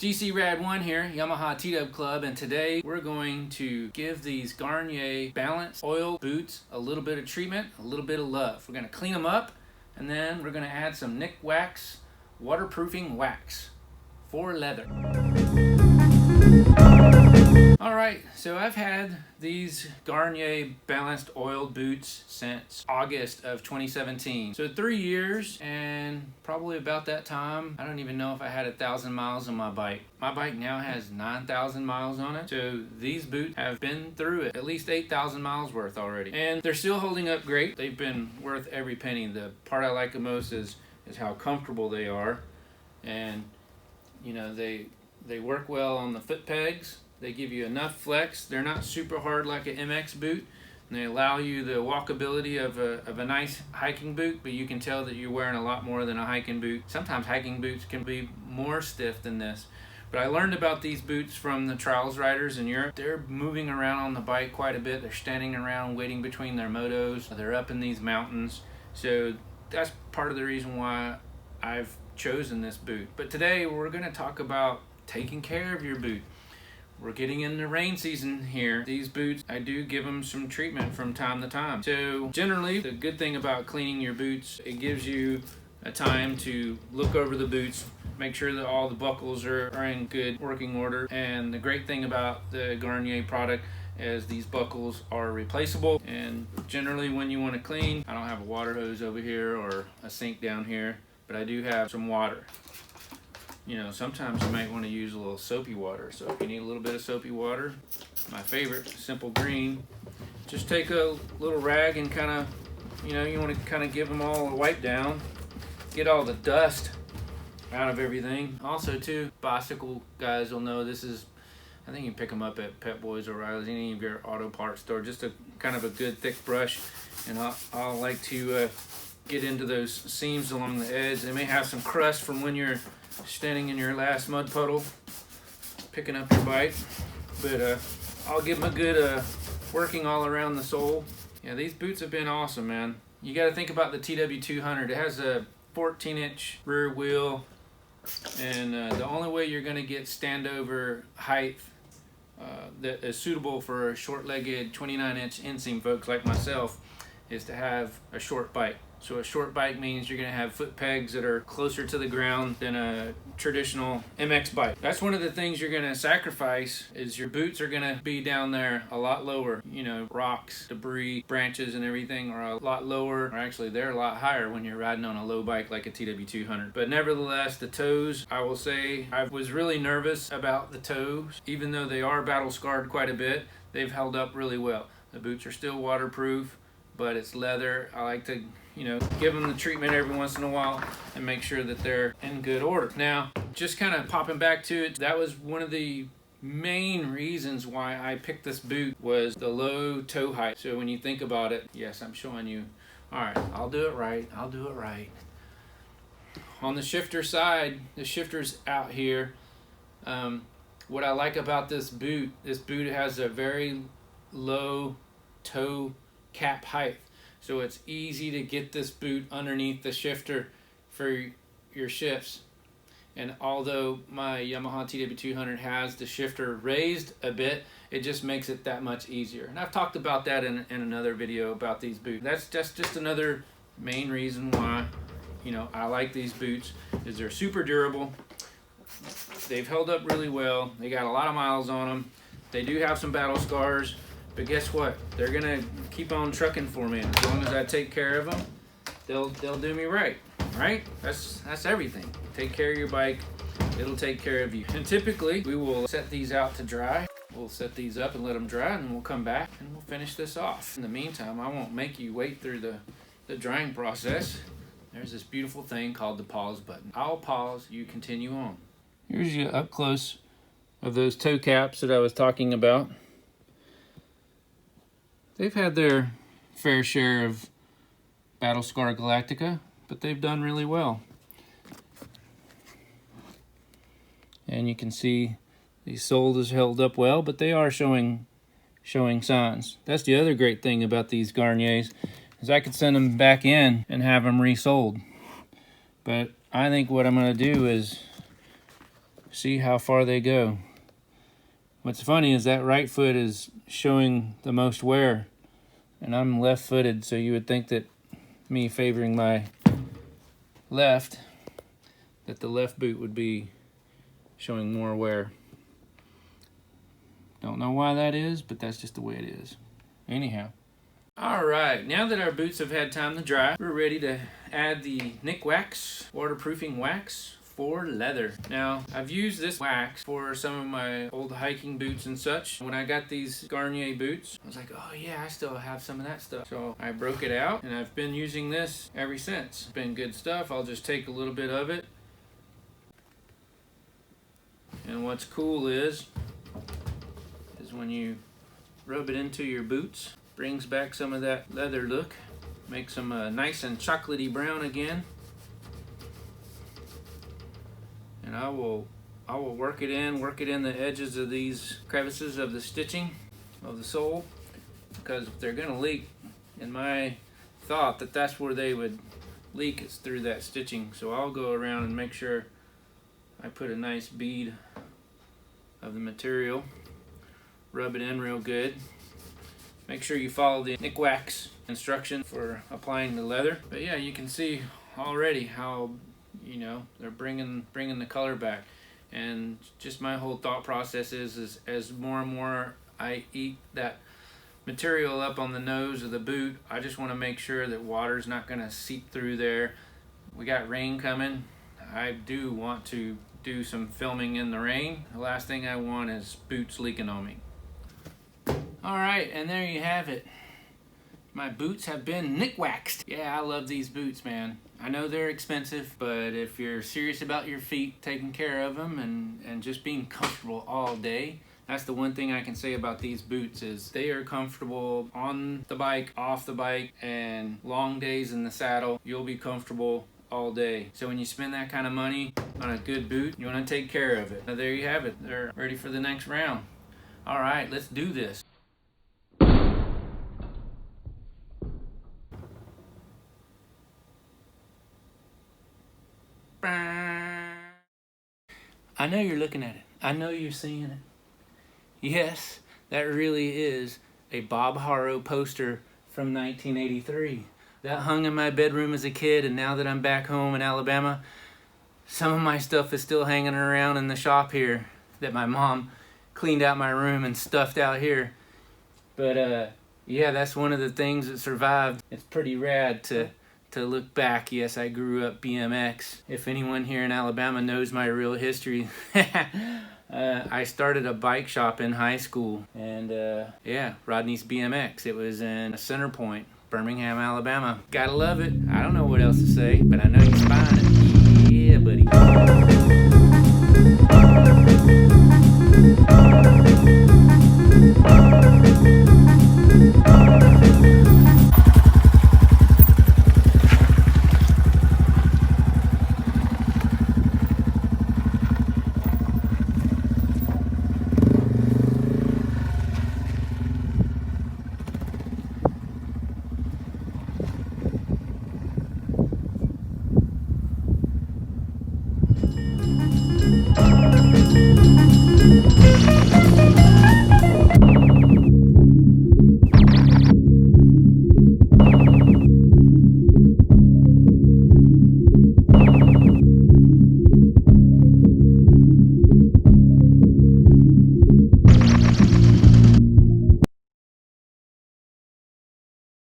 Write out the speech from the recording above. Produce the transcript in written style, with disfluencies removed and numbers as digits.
GC Rad 1 here, Yamaha TDUB Club, and today we're going to give these Gaerne Balance Oiled Boots a little bit of treatment, a little bit of love. We're going to clean them up, and then we're going to add some Nikwax Waterproofing Wax for leather. Alright, so I've had these Gaerne Balanced Oiled Boots since August of 2017. So 3 years, and probably about that time, I don't even know if I had 1,000 miles on my bike. My bike now has 9,000 miles on it, so these boots have been through it, at least 8,000 miles worth already. And they're still holding up great. They've been worth every penny. The part I like the most is how comfortable they are. And, you know, they work well on the foot pegs. They give you enough flex. They're not super hard like an MX boot. And they allow you the walkability of a nice hiking boot, but you can tell that you're wearing a lot more than a hiking boot. Sometimes hiking boots can be more stiff than this. But I learned about these boots from the trials riders in Europe. They're moving around on the bike quite a bit. They're standing around waiting between their motos. They're up in these mountains. So that's part of the reason why I've chosen this boot. But today we're going to talk about taking care of your boot. We're getting in the rain season here. These boots, I do give them some treatment from time to time. So generally, the good thing about cleaning your boots, it gives you a time to look over the boots, make sure that all the buckles are in good working order. And the great thing about the Gaerne product is these buckles are replaceable. And generally when you want to clean, I don't have a water hose over here or a sink down here, but I do have some water. You know, sometimes you might want to use a little soapy water. So if you need a little bit of soapy water, my favorite, Simple Green, just take a little rag and kind of, you know, you want to kind of give them all a wipe down, get all the dust out of everything. Also too, bicycle guys will know this is, I think you can pick them up at Pep Boys or O'Reilly's, any of your auto parts store, just a kind of a good thick brush. And I'll like to get into those seams along the edge. They may have some crust from when you're standing in your last mud puddle picking up your bike, but I'll give them a good working all around the sole. Yeah, these boots have been awesome, man. You got to think about the TW200. It has a 14-inch rear wheel, and the only way you're going to get standover height that is suitable for short-legged 29-inch inseam folks like myself is to have a short bike. So a short bike means you're going to have foot pegs that are closer to the ground than a traditional MX bike. That's one of the things you're going to sacrifice, is your boots are going to be down there a lot lower. You know, rocks, debris, branches and everything are a lot lower, or actually they're a lot higher when you're riding on a low bike like a TW200. But nevertheless, the toes, I will say, I was really nervous about the toes. Even though they are battle scarred quite a bit, they've held up really well. The boots are still waterproof, but it's leather. I like to, you know, give them the treatment every once in a while and make sure that they're in good order. Now, just kind of popping back to it, that was one of the main reasons why I picked this boot, was the low toe height. So when you think about it, yes, I'm showing you. All right, I'll do it right. I'll do it right. On the shifter side, the shifter's out here. What I like about this boot has a very low toe cap height, so it's easy to get this boot underneath the shifter for your shifts. And although my Yamaha TW200 has the shifter raised a bit, it just makes it that much easier. And I've talked about that in another video about these boots. That's just another main reason why, you know, I like these boots, is they're super durable. They've held up really well. They got a lot of miles on them. They do have some battle scars, but guess what? They're gonna keep on trucking for me. As long as I take care of them, they'll do me right. Right? That's everything. Take care of your bike, it'll take care of you. And typically, we will set these out to dry. We'll set these up and let them dry, and we'll come back and we'll finish this off. In the meantime, I won't make you wait through the drying process. There's this beautiful thing called the pause button. I'll pause, you continue on. Here's you up close of those toe caps that I was talking about. They've had their fair share of Battle Scar Galactica, but they've done really well. And you can see the sole is held up well, but they are showing signs. That's the other great thing about these Gaernes, is I could send them back in and have them resoled. But I think what I'm going to do is see how far they go. What's funny is that right foot is showing the most wear, and I'm left-footed, so you would think that me favoring my left, that the left boot would be showing more wear. Don't know why that is, but that's just the way it is. Anyhow. Alright, now that our boots have had time to dry, we're ready to add the Nikwax Waterproofing Wax for leather. Now, I've used this wax for some of my old hiking boots and such. When I got these Gaerne boots, I was like, oh yeah, I still have some of that stuff. So I broke it out, and I've been using this ever since. It's been good stuff. I'll just take a little bit of it. And what's cool is when you rub it into your boots, brings back some of that leather look, makes them nice and chocolatey brown again. And I will work it in the edges of these crevices of the stitching of the sole, because if they're gonna leak, in my thought that's where they would leak, is through that stitching. So I'll go around and make sure I put a nice bead of the material, rub it in real good. Make sure you follow the Nikwax instruction for applying the leather. But yeah, you can see already how, you know, they're bringing the color back. And just my whole thought process is as more and more I eat that material up on the nose of the boot, I just want to make sure that water's not going to seep through there. We got rain coming. I do want to do some filming in the rain. The last thing I want is boots leaking on me. Alright, and there you have it. My boots have been Nikwaxed. Yeah, I love these boots, man. I know they're expensive, but if you're serious about your feet, taking care of them, and just being comfortable all day, that's the one thing I can say about these boots, is they are comfortable on the bike, off the bike, and long days in the saddle, you'll be comfortable all day. So when you spend that kind of money on a good boot, you want to take care of it. Now there you have it. They're ready for the next round. Alright, let's do this. I know you're looking at it. I know you're seeing it. Yes, that really is a Bob Harrow poster from 1983. That hung in my bedroom as a kid, and now that I'm back home in Alabama, some of my stuff is still hanging around in the shop here that my mom cleaned out my room and stuffed out here. But yeah, that's one of the things that survived. It's pretty rad to look back. Yes, I grew up BMX. If anyone here in Alabama knows my real history, I started a bike shop in high school, and yeah, Rodney's BMX. It was in Center Point, Birmingham, Alabama. Gotta love it. I don't know what else to say, but I know you're buying it.